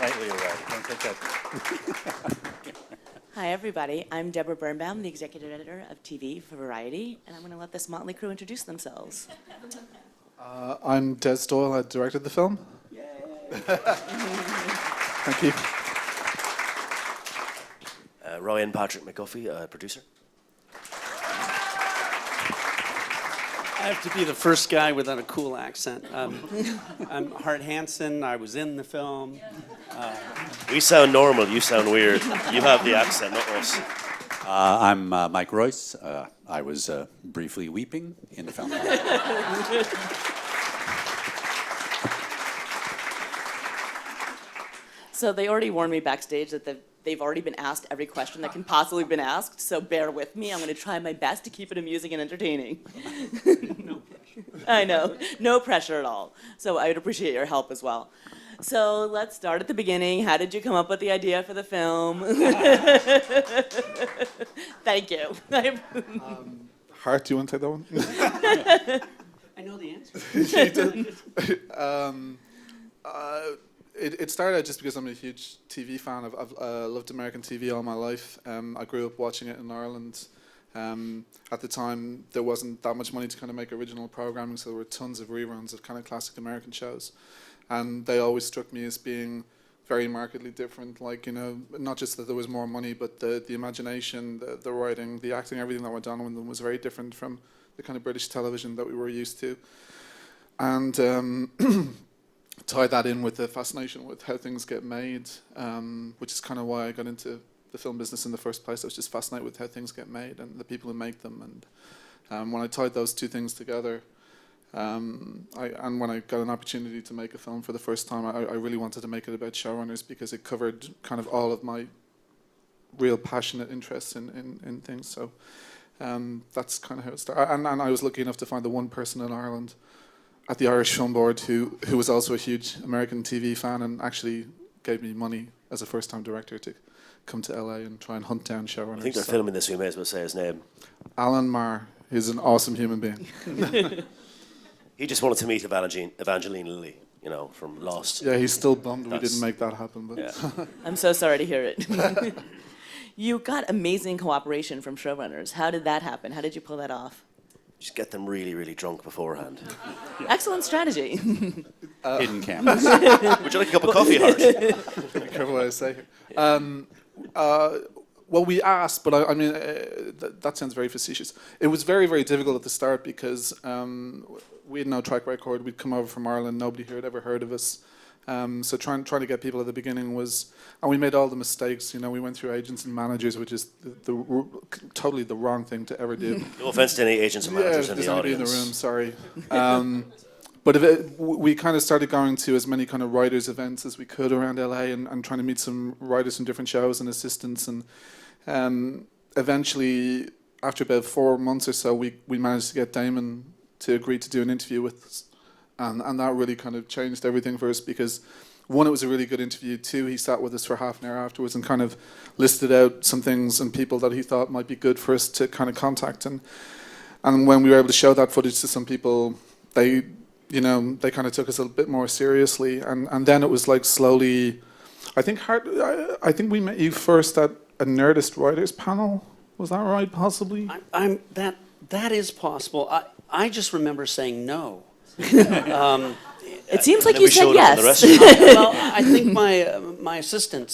tightly around. Don't take that. Hi, everybody. I'm Debra Birnbaum, the executive editor of TV for Variety, and I'm going to let this motley crew introduce themselves. I'm Des Doyle. I directed the film. Yay! Thank you. Ryan Patrick McGuffey, producer. I have to be the first guy without a cool accent. I'm Hart Hanson. I was in the film. We sound normal, you sound weird. You have the accent, not us. I'm Mike Royce. I was briefly weeping in the film. So they already warned me backstage that they've already been asked every question that can possibly been asked, so bear with me. I'm going to try my best to keep it amusing and entertaining. No pressure. I know, no pressure at all. So I would appreciate your help as well. So let's start at the beginning. How did you come up with the idea for the film? Thank you. Hart, do you want to take that one? I know the answer. It started out just because I'm a huge TV fan. I've loved American TV all my life. I grew up watching it in Ireland. At the time, there wasn't that much money to kind of make original programming, so there were tons of reruns of kind of classic American shows. And they always struck me as being very markedly different. Like, you know, not just that there was more money, but the imagination, the writing, the acting, everything that went on with them was very different from the kind of British television that we were used to. And tie that in with the fascination with how things get made, which is kind of why I got into the film business in the first place. I was just fascinated with how things get made and the people who make them. And when I tied those two things together, and when I got an opportunity to make a film for the first time, I really wanted to make it about showrunners because it covered kind of all of my real passionate interests in things. So that's kind of how it started. And I was lucky enough to find the one person in Ireland at the Irish Film Board who was also a huge American TV fan and actually gave me money as a first-time director to come to LA and try and hunt down showrunners. I think they're filming this, so we may as well say his name. Alan Marr is an awesome human being. He just wanted to meet Evangeline Lilly, you know, from Lost. Yeah, he's still bummed we didn't make that happen. But Yeah. I'm so sorry to hear it. You got amazing cooperation from showrunners. How did that happen? How did you pull that off? Just get them really, really drunk beforehand. Excellent strategy. Hidden cameras. Would you like a cup of coffee, Hart? be careful what I say here. Well, we asked, but I mean, that sounds very facetious. It was very, very difficult at the start because we had no track record. We'd come over from Ireland. Nobody here had ever heard of us. So trying to get people at the beginning was, and we made all the mistakes. You know, we went through agents and managers, which is totally the wrong thing to ever do. No offense to any agents and managers in the audience. In the room, sorry. But we kind of started going to as many kind of writers' events as we could around LA and trying to meet some writers from different shows and assistants. And eventually, after about 4 months or so, we managed to get Damon to agree to do an interview with us. And that really kind of changed everything for us because, one, it was a really good interview. Two, he sat with us for half an hour afterwards and kind of listed out some things and people that he thought might be good for us to kind of contact. And when we were able to show that footage to some people, they kind of took us a bit more seriously. And then it was like slowly, I think we met you first at a Nerdist Writers panel. Was that right, possibly? That is possible. I just remember saying no. It seems like you said yes. Well, I think my assistant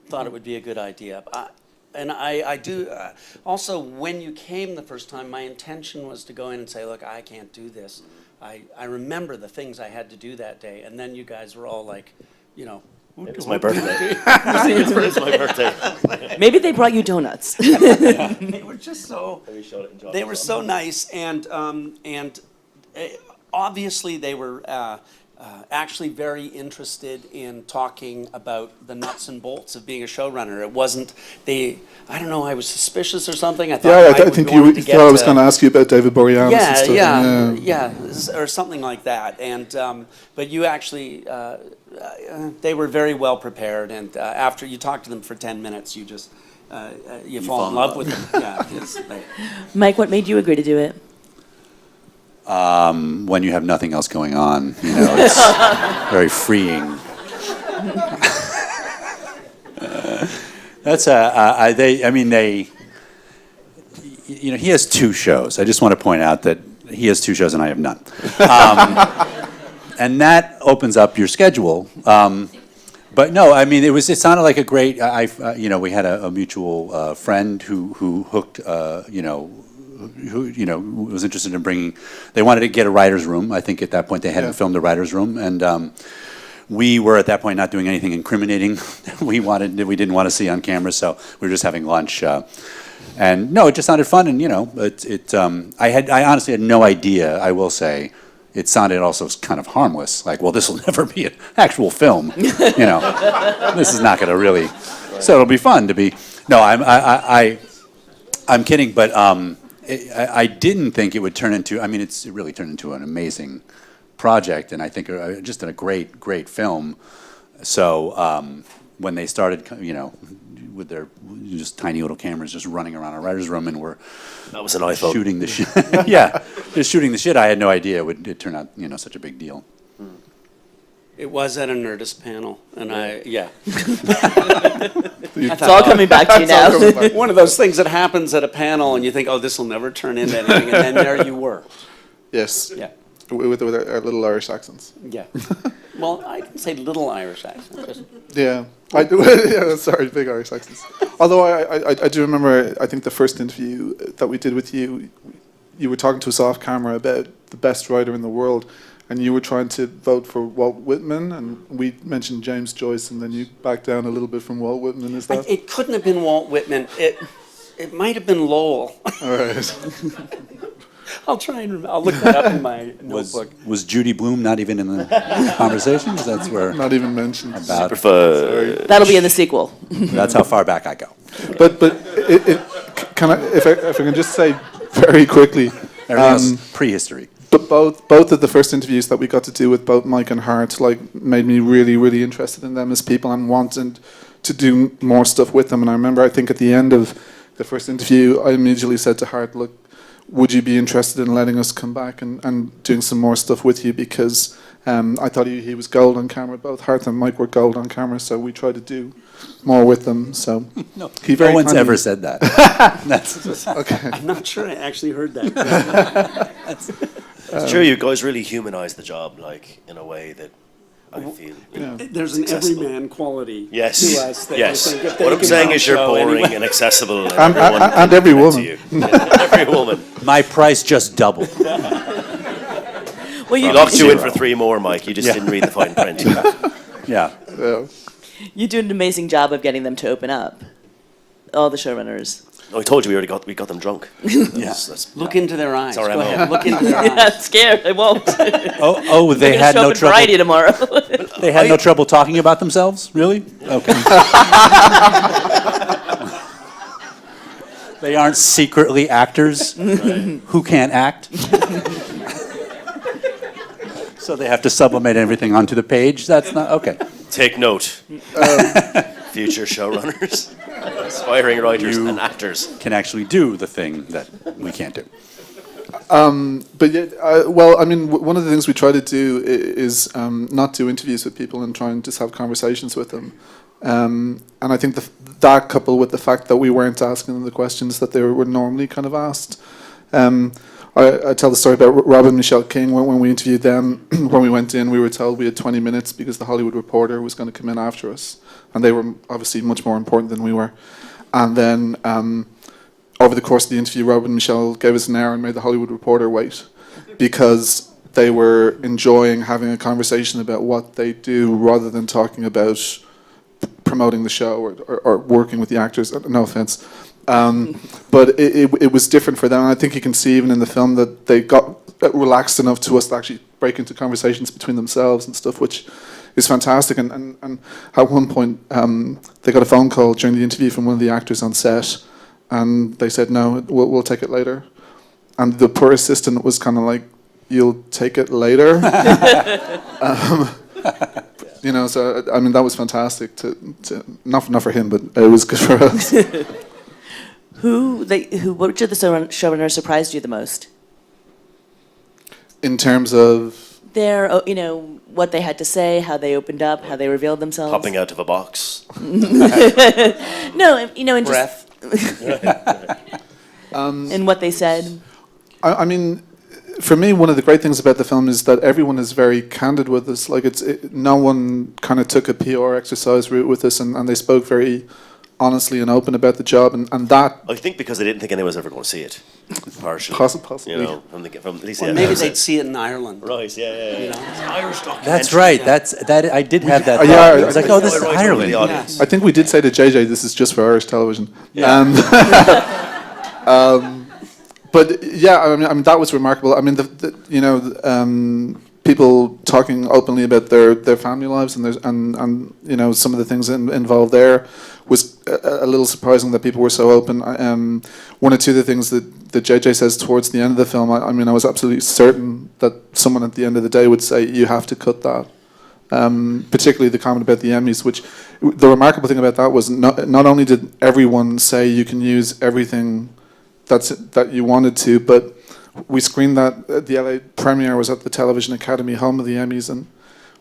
thought it would be a good idea. And I do. Also, when you came the first time, my intention was to go in and say, look, I can't do this. I remember the things I had to do that day. And then you guys were all like, you know. It was my birthday. It was my birthday. Maybe they brought you donuts. They were just so. They were so nice, and obviously they were actually very interested in talking about the nuts and bolts of being a showrunner. It wasn't I don't know. I was suspicious or something. I thought. Yeah, I think you thought I was going to ask you about David Boreanaz and stuff. Yeah, or something like that. And but you actually. They were very well prepared, and after you talk to them for 10 minutes, you just you fall in love with them. Yeah, Mike, what made you agree to do it? When you have nothing else going on, you know, it's very freeing. That's you know, he has 2 shows. I just want to point out that he has 2 shows and I have none. And that opens up your schedule. But no, I mean, it sounded like a great, you know, we had a mutual friend who hooked, you know, who was interested in bringing, they wanted to get a writer's room. I think at that point they hadn't filmed a writer's room. And we were at that point not doing anything incriminating we didn't want to see on camera, so we were just having lunch. And no, it just sounded fun, and you know, I honestly had no idea, I will say. It sounded also kind of harmless, like, well, this will never be an actual film, you know. This is not going to really, so it'll be fun to be. No, I'm kidding, but I didn't think it would turn into. I mean, it really turned into an amazing project, and I think just a great film. So when they started, you know, with their just tiny little cameras just running around a writer's room, and we're That was an iPhone. shooting the shit. Yeah, just shooting the shit. I had no idea it turn out, you know, such a big deal. It was at a Nerdist panel, and It's all coming back to you now. one of those things that happens at a panel, and you think, oh, this will never turn into anything, and then there you were. Yes. Yeah. With our little Irish accents. Yeah. Well, I didn't say little Irish accent. Just Yeah, I do. Yeah, sorry, big Irish accents. Although I do remember, I think the first interview that we did with you, you were talking to us off camera about the best writer in the world, and you were trying to vote for Walt Whitman, and we mentioned James Joyce, and then you backed down a little bit from Walt Whitman. Is that? It couldn't have been Walt Whitman. It might have been Lowell. All right. I'll try and remember. I'll look that up in my notebook. Was Judy Blume not even in the conversations? That's where Not even mentioned. about. That'll be in the sequel. That's how far back I go. But can I, if I can just say very quickly, Everything else is prehistory. but both of the first interviews that we got to do with both Mike and Hart made me really interested in them as people and wanted to do more stuff with them. And I remember, I think at the end of the first interview, I immediately said to Hart, look, would you be interested in letting us come back and doing some more stuff with you? Because I thought he was gold on camera. Both Hart and Mike were gold on camera, so we tried to do more with them. So No very one's kindly- ever said that. That's Okay. I'm not sure I actually heard that. It's true, you guys really humanize the job, like, in a way that I feel. There's an accessible. everyman quality Yes. to us. That Yes. you think if they What I'm can saying help is you're show boring anyway. and accessible, and And- everyone and can every connect woman. to you. Every woman. my price just doubled. Well, We locked you in for 3 more, Mike. You just didn't read the fine print. Yeah. you do an amazing job of getting them to open up. All the showrunners. Oh, I told you we got them drunk. Yeah. Look into their eyes. our Go MO. ahead. Look into their Yeah, eyes. I'm scared. I won't. Oh, they They're had gonna show no up in Variety trouble. tomorrow. They had no trouble talking about themselves, really? Okay. They aren't secretly actors who can't act. So they have to sublimate everything onto the page. That's not okay. Take note. Future showrunners, aspiring writers and actors. Can actually do the thing that we can't do. But yeah, well, I mean, one of the things we try to do is not do interviews with people and try and just have conversations with them. And I think that coupled with the fact that we weren't asking them the questions that they were normally kind of asked. I tell the story about Rob and Michelle King. When we interviewed them, when we went in, we were told we had 20 minutes because the Hollywood Reporter was going to come in after us. And they were obviously much more important than we were. And then over the course of the interview, Rob and Michelle gave us an hour and made the Hollywood Reporter wait because they were enjoying having a conversation about what they do rather than talking about promoting the show or working with the actors. No offense. But it was different for them. And I think you can see even in the film that they got relaxed enough to us to actually break into conversations between themselves and stuff, which is fantastic. And at one point, they got a phone call during the interview from one of the actors on set, and they said, no, we'll take it later. And the poor assistant was kind of like, you'll take it later? You know, so, I mean, that was fantastic. Not for him, but it was good for us. Which of the showrunners surprised you the most? In terms of their, you know, what they had to say, how they opened up, how they revealed themselves. Popping out of a box. No, you know, and Breath. and what they said. I mean, for me, one of the great things about the film is that everyone is very candid with us. Like, no one kind of took a PR exercise route with us, and they spoke very honestly and open about the job, and that. I think because they didn't think anyone was ever going to see it. Partially. Possibly. You know, from at least Well, the maybe outset. they'd see it in Ireland. Right, yeah. You know? It's an Irish documentary. That's right. That I did have that. Yeah, thought. I was like, oh, this is Right over Ireland. the audience. I think we did say to JJ, this is just for Irish television. Yeah. But yeah, I mean that was remarkable. I mean, people talking openly about their family lives and you know, some of the things involved there was a little surprising that people were so open. One or two of the things that JJ says towards the end of the film, I mean, I was absolutely certain that someone at the end of the day would say, you have to cut that. Particularly the comment about the Emmys, which the remarkable thing about that was not only did everyone say you can use everything that you wanted to, but we screened that. The LA premiere was at the Television Academy, home of the Emmys, and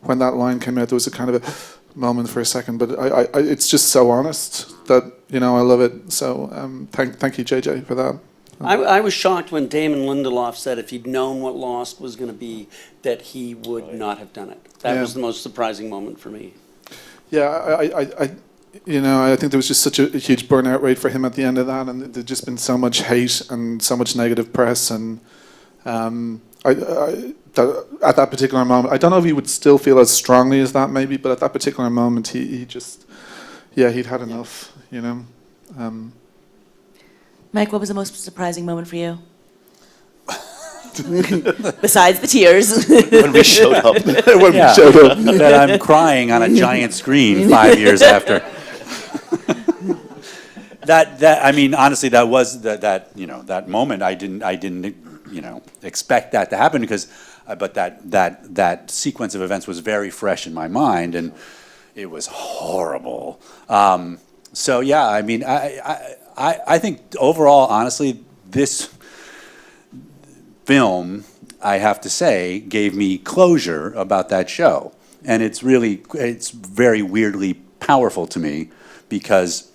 when that line came out, there was a kind of a moment for a second. But I it's just so honest that, you know, I love it. So thank you, JJ, for that. I was shocked when Damon Lindelof said if he'd known what Lost was going to be, that he would not have done it. That was the most surprising moment for me. Yeah, I think there was just such a huge burnout rate for him at the end of that, and there'd just been so much hate and so much negative press, and at that particular moment, I don't know if he would still feel as strongly as that maybe, but at that particular moment, he just, he'd had enough, you know. Mike, what was the most surprising moment for you? Besides the tears. When we showed up. When we showed up. That I'm crying on a giant screen 5 years after. That I mean, honestly, that was that moment. I didn't expect that to happen because, but that sequence of events was very fresh in my mind, and it was horrible. So yeah, I mean, I think overall, honestly, this film, I have to say, gave me closure about that show. And it's very weirdly powerful to me because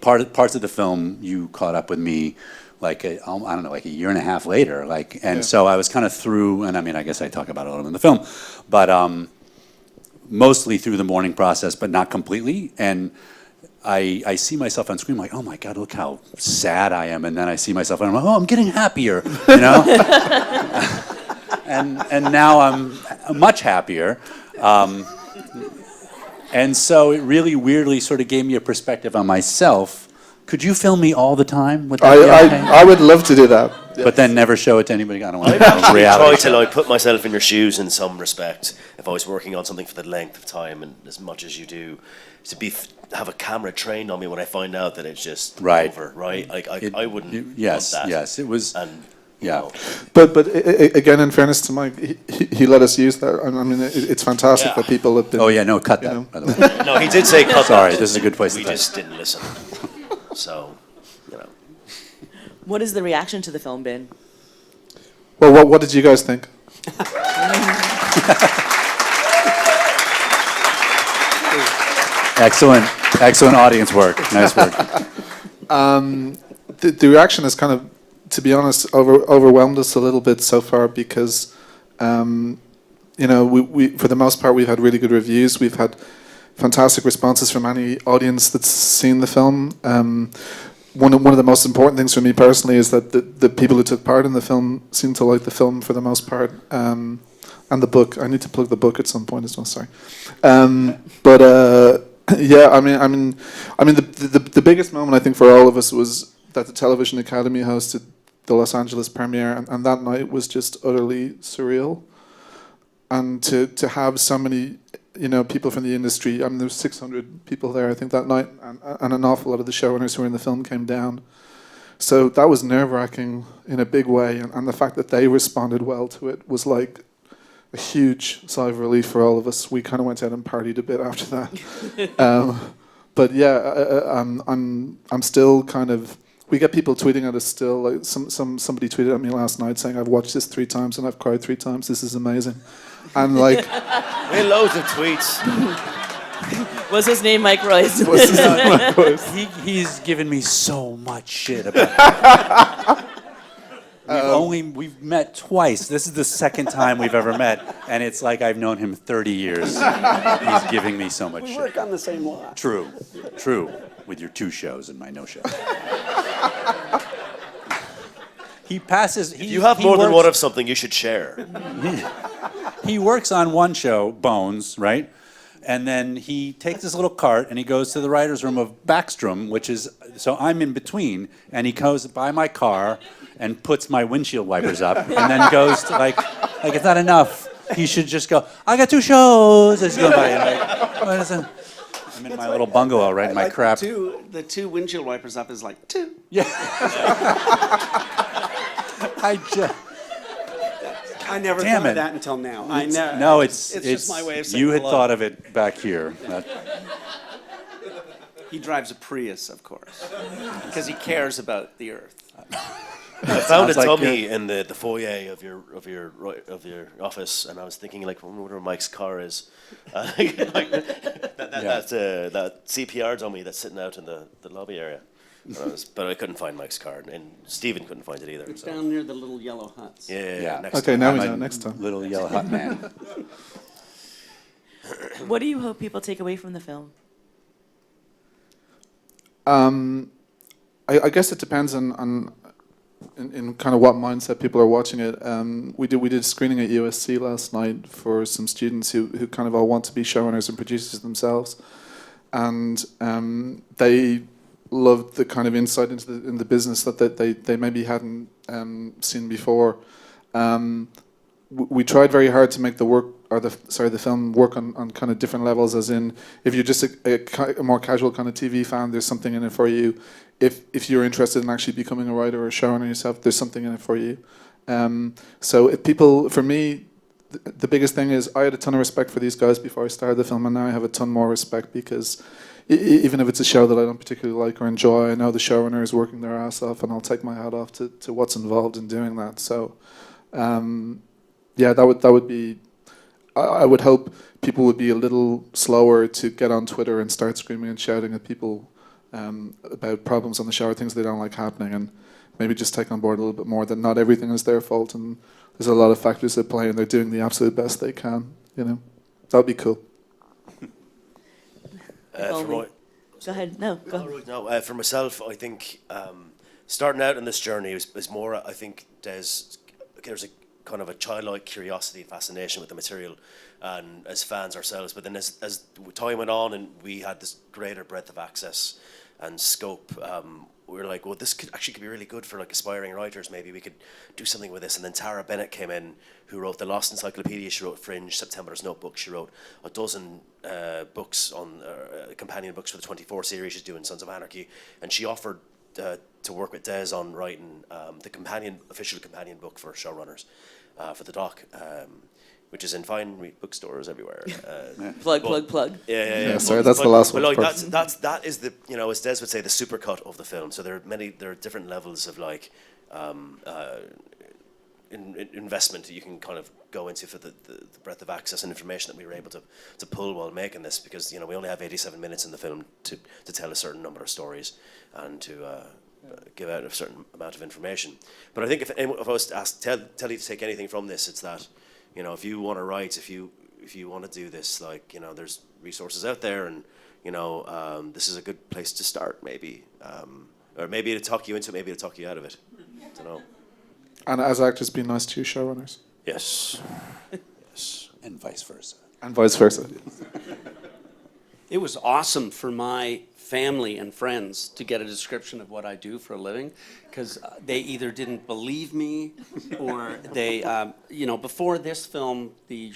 parts of the film you caught up with me like I don't know, like a year and a half later. So I was kind of through, and I mean, I guess I talk about it a little in the film, but mostly through the mourning process, but not completely. And I see myself on screen, like, oh my God, look how sad I am. And then I see myself and I'm like, oh, I'm getting happier, you know? and now I'm much happier. And so it really weirdly sort of gave me a perspective on myself. Could you film me all the time? Would that be okay? I would love to do that. But then never show it to anybody. I don't want to I reality. try to like put myself in your shoes in some respect. If I was working on something for the length of time and as much as you do, to have a camera trained on me when I find out that it's just over, right? Like I wouldn't Yes, want that. yes, it was. And Yeah. know, But again, in fairness to Mike, he let us use that. I mean, it's fantastic Yeah. that people have been. Oh yeah, no, cut you that. know. By the way. no, he did say cut. Sorry, that. this is a good place to We cut. just didn't listen. So, you know. What has the reaction to the film been? Well, what did you guys think? Excellent audience work. Nice work. The reaction has kind of, to be honest, overwhelmed us a little bit so far because, we for the most part we've had really good reviews. We've had fantastic responses from any audience that's seen the film. One of the most important things for me personally is that the people who took part in the film seem to like the film for the most part, and the book. I need to plug the book at some point as well. Sorry, yeah. I mean, the biggest moment I think for all of us was that the Television Academy hosted the Los Angeles premiere, and that night was just utterly surreal. And to have so many, people from the industry. I mean, there was 600 people there, I think, that night, and an awful lot of the showrunners who were in the film came down. So that was nerve-wracking in a big way, and the fact that they responded well to it was like a huge sigh of relief for all of us. We kind of went out and partied a bit after that. But yeah, I'm still kind of we get people tweeting at us still. Like somebody tweeted at me last night saying, "I've watched this 3 times and I've cried 3 times. This is amazing." And like, We had loads of tweets. Was his name Mike Royce? He's given me so much shit about we've met twice. This is the second time we've ever met, and it's like I've known him 30 years. He's giving me so much We shit. work on the same lot. True, with your 2 shows and my no show. He passes. If you have more than one of something, you should share. He works on one show, Bones, right? And then he takes his little cart and he goes to the writer's room of Backstrom, which is, so I'm in between, and he goes by my car and puts my windshield wipers up and then goes to like it's not enough. He should just go, "I got 2 shows." Just go by, what is it? I'm in my little bungalow, right in my crap. The two windshield wipers up is like 2. Yeah. I never Damn thought it. of that until now. I know. No, it's just my way of saying you had hello. thought of it back here. He drives a Prius, of course, because he cares about the earth. I found a Sounds like dummy in the foyer of your office, and I was thinking, like, I wonder where Mike's car is. That CPR dummy that's sitting out in the lobby area. But I couldn't find Mike's car, and Stephen couldn't find it either. It's So. down near the little yellow huts. Yeah. Next okay, time. now we I'm know. a Next time. Little yellow hot man. What do you hope people take away from the film? I guess it depends on in kind of what mindset people are watching it. We did a screening at USC last night for some students who kind of all want to be showrunners and producers themselves, and they loved the kind of insight into the business that they maybe hadn't seen before. We tried very hard to make the film work on kind of different levels, as in, if you're just a more casual kind of TV fan, there's something in it for you. If you're interested in actually becoming a writer or a showrunner yourself, there's something in it for you. So if people, for me, the biggest thing is I had a ton of respect for these guys before I started the film, and now I have a ton more respect because even if it's a show that I don't particularly like or enjoy, I know the showrunner is working their ass off, and I'll take my hat off to what's involved in doing that. So, that would be. I would hope people would be a little slower to get on Twitter and start screaming and shouting at people about problems on the show or things they don't like happening, and maybe just take on board a little bit more that not everything is their fault, and there's a lot of factors at play, and they're doing the absolute best they can. That would be cool. Go ahead. No, go. No, for myself, I think starting out on this journey was more. I think there's a kind of a childlike curiosity and fascination with the material, and as fans ourselves. But then as time went on and we had this greater breadth of access and scope, we were like, well, this could be really good for like aspiring writers. Maybe we could do something with this. And then Tara Bennett came in, who wrote The Lost Encyclopedia. She wrote Fringe, September's Notebook. She wrote a dozen books on companion books for the 24 series she's doing, Sons of Anarchy. And she offered to work with Des on writing the official companion book for Showrunners for the doc, which is in fine bookstores everywhere. Plug. Yeah. Sorry, that's the last one. But like that is the, as Des would say, the supercut of the film. So there are different levels of like investment that you can kind of go into for the breadth of access and information that we were able to pull while making this, because we only have 87 minutes in the film to tell a certain number of stories and to give out a certain amount of information. But I think if I was to tell you to take anything from this, it's that if you want to write, if you want to do this, like there's resources out there, and this is a good place to start, maybe, or maybe to talk you into it, maybe to talk you out of it. I don't know. And as actors, be nice to showrunners. Yes. And vice versa. And vice versa. It was awesome for my family and friends to get a description of what I do for a living, because they either didn't believe me or they, before this film, the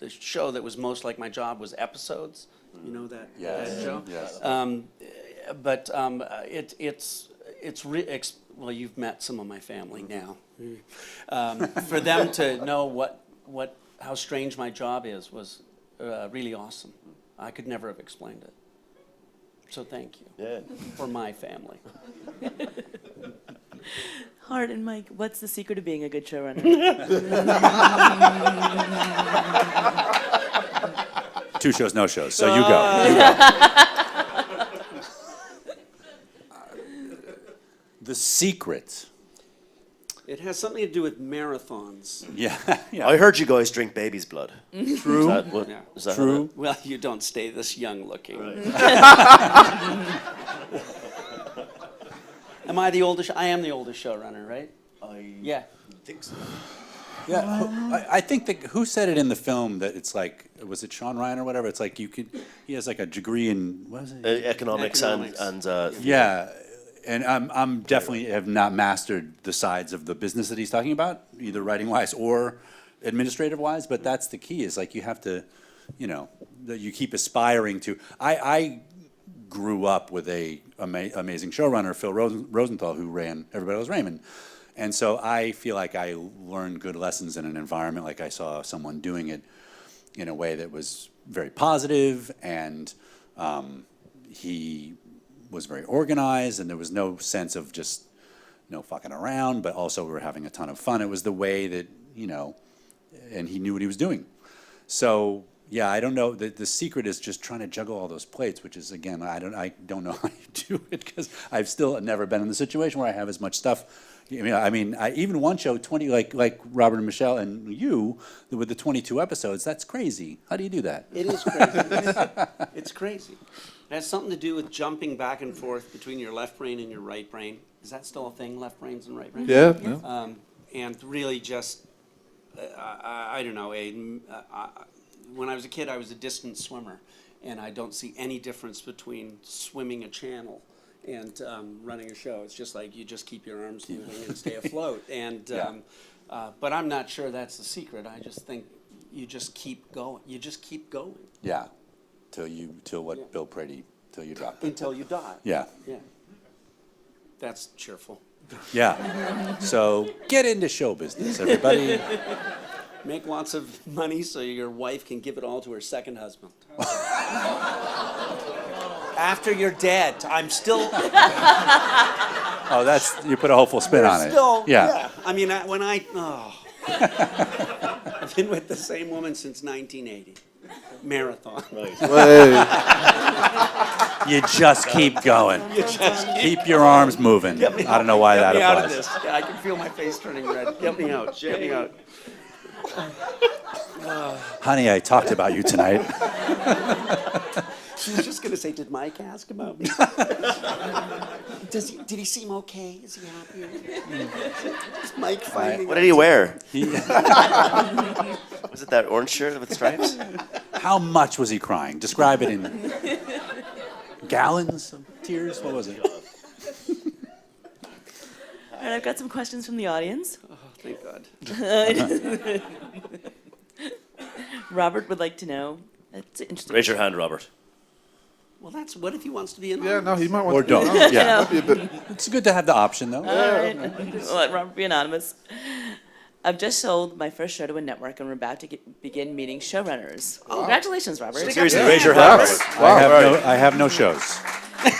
show that was most like my job was Episodes. You know that show? Yes. Well, you've met some of my family now. For them to know how strange my job is was really awesome. I could never have explained it. So thank you. Yeah. For my family. Hart and Mike, what's the secret of being a good showrunner? 2 shows, no shows. So you go. The secret. It has something to do with marathons. Yeah. Yeah. I heard you guys drink baby's blood. True. Yeah. Is that True. Well, you don't stay this young looking. Am I the oldest? I am the oldest showrunner, right? Yeah. think so. Yeah, I think that, who said it in the film that it's like, was it Sean Ryan or whatever? It's like he has like a degree in, what is it? Economics. And Yeah, and I'm definitely have not mastered the sides of the business that he's talking about, either writing wise or administrative wise. But that's the key, is like you have to, that you keep aspiring to. I grew up with a amazing showrunner, Phil Rosenthal, who ran Everybody Loves Raymond. And so I feel like I learned good lessons in an environment, like I saw someone doing it in a way that was very positive, and he was very organized, and there was no sense of just no fucking around, but also we were having a ton of fun. It was the way that, and he knew what he was doing. So yeah, I don't know. The secret is just trying to juggle all those plates, which is, again, I don't know how you do it, because I've still never been in the situation where I have as much stuff. I mean, even one show, 20, like Robert and Michelle and you, with the 22 episodes, that's crazy. How do you do that? It is crazy. It's crazy. It has something to do with jumping back and forth between your left brain and your right brain. Is that still a thing, left brains and right brains? Yeah. Yeah. And really just, I don't know, when I was a kid, I was a distance swimmer, and I don't see any difference between swimming a channel and running a show. It's just like you just keep your arms moving and stay afloat. And but I'm not sure that's the secret. I just think you just keep going. You just keep going. Yeah, till Bill Prady, till you drop it. Until you die. Yeah. Yeah. That's cheerful. Yeah. So get into show business, everybody. Make lots of money so your wife can give it all to her second husband. After you're dead, I'm still. Oh, you put a hopeful spin on it. Still, Yeah. I mean, I've been with the same woman since 1980. Marathon. You just keep going. You just Keep your arms moving. I don't know why that Get me out of applies. this. Yeah, I can feel my face turning red. Get me out. Get me out. Honey, I talked about you tonight. She was just gonna say, "Did Mike ask about me? Did he seem okay? Is he happy? Is Mike finding?" what did he wear? Was it that orange shirt with stripes? How much was he crying? Describe it in gallons of tears. What was it? All right, I've got some questions from the audience. Oh, thank God. Robert would like to know. That's interesting. Raise your hand, Robert. Well, that's what if he wants to be Yeah, anonymous? no, he might want Or to. don't. Yeah. That'd be a bit. It's good to have the option, though. All right. We'll let Robert be anonymous. I've just sold my first show to a network, and we're about to begin meeting showrunners. Congratulations, Robert. Seriously, raise your hand, Robert. I have no shows. I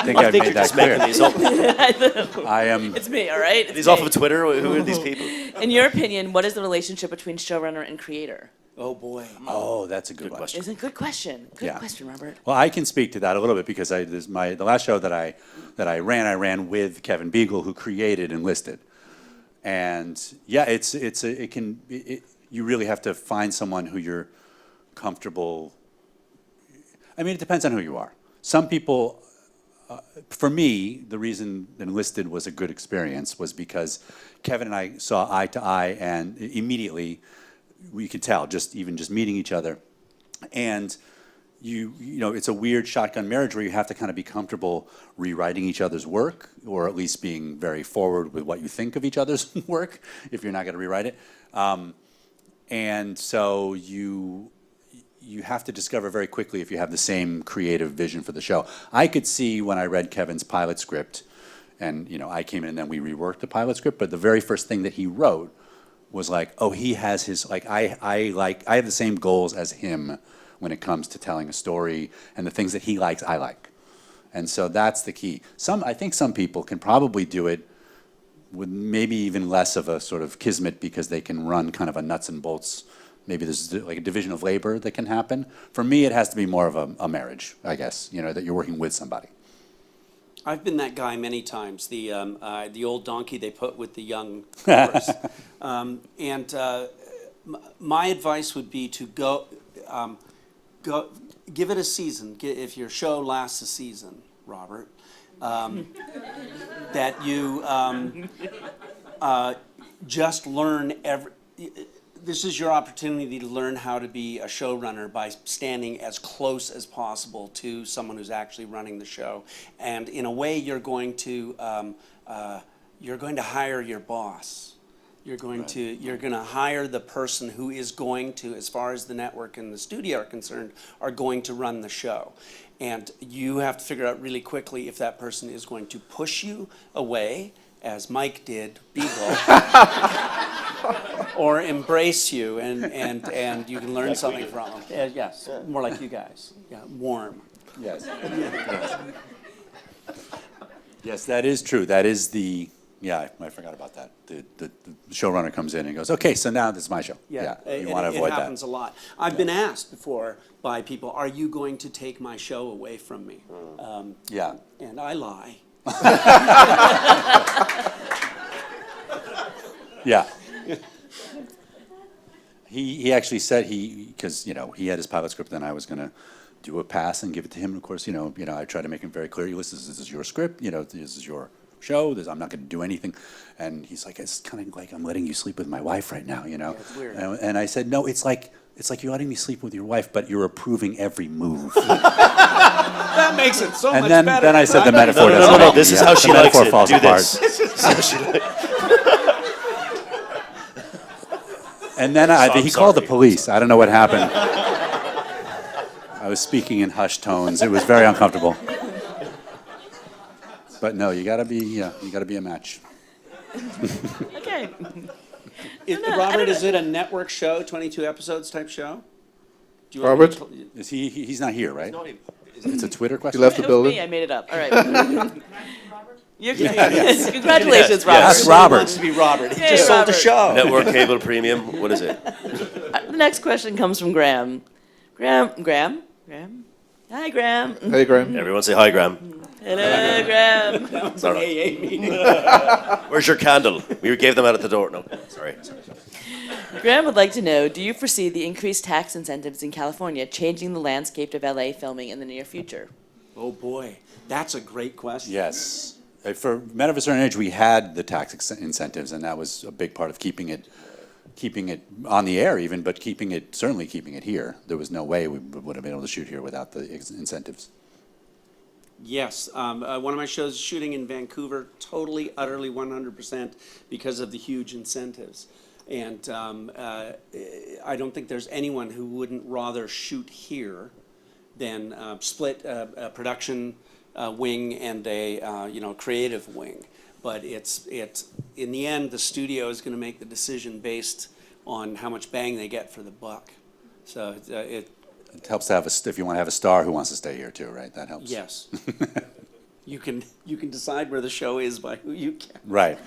think I I've think made you're that just making clear. these up. I am. It's me, all right? It's These me. off of Twitter? Who are these people? In your opinion, what is the relationship between showrunner and creator? Oh boy. Oh, that's a good one. question. Isn't good question. Good Yeah. question, Robert. Well, I can speak to that a little bit, because the last show that I ran with Kevin Beagle, who created Enlisted, and yeah, you really have to find someone who you're comfortable. I mean, it depends on who you are. Some people, for me, the reason Enlisted was a good experience was because Kevin and I saw eye to eye, and immediately we could tell, even just meeting each other. And you know, it's a weird shotgun marriage where you have to kind of be comfortable rewriting each other's work, or at least being very forward with what you think of each other's work, if you're not going to rewrite it. And so you have to discover very quickly if you have the same creative vision for the show. I could see when I read Kevin's pilot script, and I came in and then we reworked the pilot script, but the very first thing that he wrote was like, oh, he has his, like, I have the same goals as him when it comes to telling a story, and the things that he likes, I like. And so that's the key. I think some people can probably do it with maybe even less of a sort of kismet because they can run kind of a nuts and bolts. Maybe there's like a division of labor that can happen. For me, it has to be more of a marriage, I guess, that you're working with somebody. I've been that guy many times, the old donkey they put with the young horse. My advice would be to go give it a season. If your show lasts a season, Robert, that you just learn this is your opportunity to learn how to be a showrunner by standing as close as possible to someone who's actually running the show. And in a way, you're going to hire your boss. You're going to hire the person who is going to, as far as the network and the studio are concerned, are going to run the show. And you have to figure out really quickly if that person is going to push you away, as Mike did, Beagle, or embrace you, and you can learn something from them. Yes, more like you guys. Yeah, warm. Yes. Yes, that is true. That is I forgot about that. The showrunner comes in and goes, okay, so now this is my show. Yeah, you want to avoid it that. happens a lot. I've been asked before by people, are you going to take my show away from me? Yeah. And I lie. Yeah. He actually said because he had his pilot script, and I was going to do a pass and give it to him. And of course, I tried to make him very clear. Listen, this is your script. This is your show. I'm not going to do anything. And he's like, it's kind of like I'm letting you sleep with my wife right now. Yeah, it's weird. And I said, no, it's like you're letting me sleep with your wife, but you're approving every move. That makes it so much better. And then I said the metaphor No, doesn't work. this is how The she likes metaphor it. falls Do apart. this. This is how she likes And then he called the police. I don't know what happened. I was speaking in hushed tones. It was very uncomfortable. But no, you gotta be a match. Okay. Robert, is it a network show, 22 episodes type show? Do you Robert? want me to- Is he's not here, right? It's a Twitter question? You left the It was building? me, I made it up. All right. Congratulations, Robert. Yes, He Robert. wants to be Robert. He Yay, just sold the Robert. show. Network cable premium. What is it? The next question comes from Graham. Graham? Hi, Graham. Hey, Graham. Everyone say hi, Graham. Hello, Graham. It's an AA meeting. Where's your candle? We gave them out at the door. No, sorry. Graham would like to know, do you foresee the increased tax incentives in California changing the landscape of LA filming in the near future? Oh, boy. That's a great question. Yes. For Men of a Certain Age, we had the tax incentives, and that was a big part of keeping it on the air even, but certainly keeping it here. There was no way we would have been able to shoot here without the incentives. Yes, one of my shows is shooting in Vancouver, totally, utterly, 100% because of the huge incentives. And I don't think there's anyone who wouldn't rather shoot here than split a production wing and a creative wing. But it's in the end, the studio is going to make the decision based on how much bang they get for the buck. So It helps to have if you want to have a star who wants to stay here too, right? That helps. yes. You can decide where the show is by who you can. Right.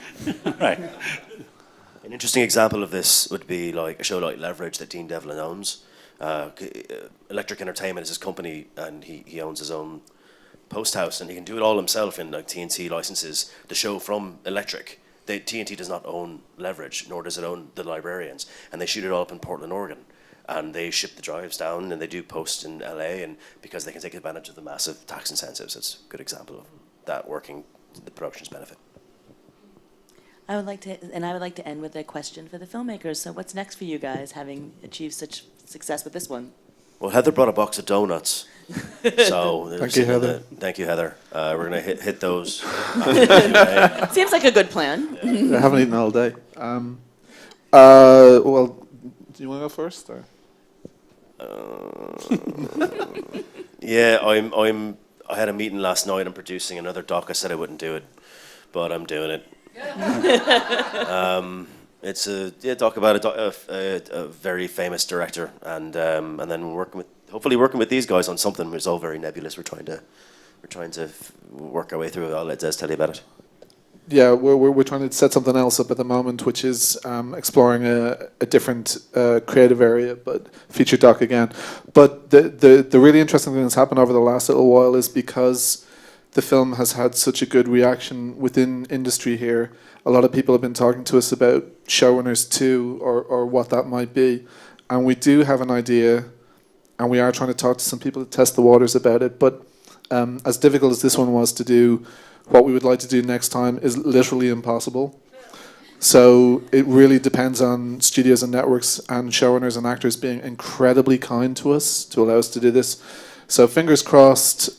Right. An interesting example of this would be like a show like Leverage that Dean Devlin owns. Electric Entertainment is his company, and he owns his own post house, and he can do it all himself. In like TNT licenses the show from Electric. TNT does not own Leverage, nor does it own The Librarians, and they shoot it all up in Portland, Oregon. And they ship the drives down, and they do post in LA, and because they can take advantage of the massive tax incentives, it's a good example of that working to the production's benefit. I would like to end with a question for the filmmakers. So what's next for you guys, having achieved such success with this one? Well, Heather brought a box of donuts. So Thank you, Heather. Thank you, Heather. We're gonna hit those. Seems like a good plan. I haven't eaten all day. Well, do you want to go first? Or? Yeah, I had a meeting last night. I'm producing another doc. I said I wouldn't do it, but I'm doing it. It's a doc about a very famous director, and then hopefully working with these guys on something. It's all very nebulous. We're trying to we're trying to work our way through it. I'll let Des tell you about it. Yeah, we're trying to set something else up at the moment, which is exploring a different creative area, but feature doc again. But the really interesting thing that's happened over the last little while is because the film has had such a good reaction within industry here. A lot of people have been talking to us about Showrunners 2 or what that might be, and we do have an idea, and we are trying to talk to some people to test the waters about it. But as difficult as this one was to do, what we would like to do next time is literally impossible. So it really depends on studios and networks and showrunners and actors being incredibly kind to us to allow us to do this. So fingers crossed,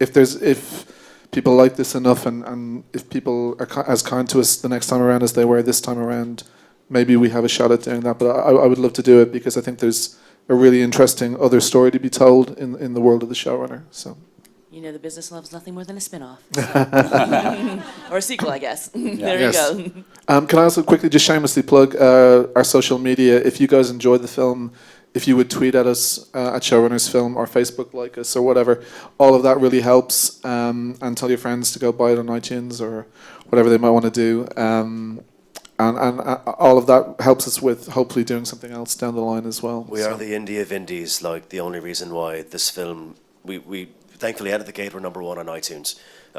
if people like this enough and if people are as kind to us the next time around as they were this time around, maybe we have a shot at doing that. But I would love to do it because I think there's a really interesting other story to be told in the world of the showrunner. So. You know, the business loves nothing more than a spin-off. Or a sequel, I guess. There you go. Can I also quickly just shamelessly plug our social media? If you guys enjoyed the film, if you would tweet at us at Showrunners Film or Facebook like us or whatever, all of that really helps. And tell your friends to go buy it on iTunes or whatever they might want to do. And all of that helps us with hopefully doing something else down the line as well. We are the indie of indies. Like, the only reason why this film, we thankfully out of the gate we're #1 on iTunes,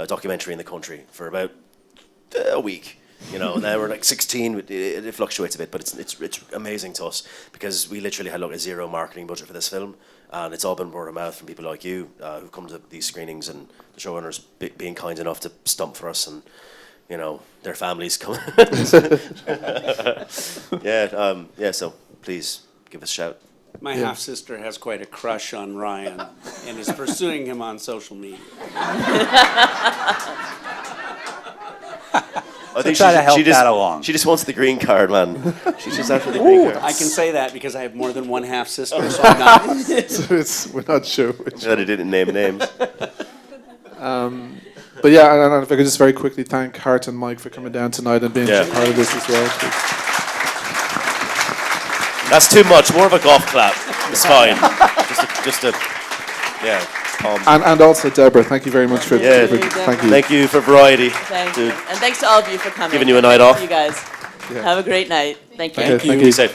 documentary in the country for about a week. You know, now we're like 16. It fluctuates a bit, but it's amazing to us because we literally had like a zero marketing budget for this film, and it's all been word of mouth from people like you who come to these screenings, and the showrunners being kind enough to stump for us, and you know their families come. Yeah. So please give us a shout. My half-sister has quite a crush on Ryan and is pursuing him on social media. I think try to help that along. She just wants the green card, man. She's just after the green card. I can say that because I have more than one half-sister, so I'm not. So we're not sure which. They didn't name names. But yeah, and if I could just very quickly thank Hart and Mike for coming down tonight and being part of this as well. That's too much. More of a golf clap. It's fine. Just a calm. And also Debra, thank you very much for thank you. Thank you for variety. Thank you. And thanks to all of you for coming. Giving you a night off. You guys. Have a great night. Thank you. Okay, thank you. Be safe.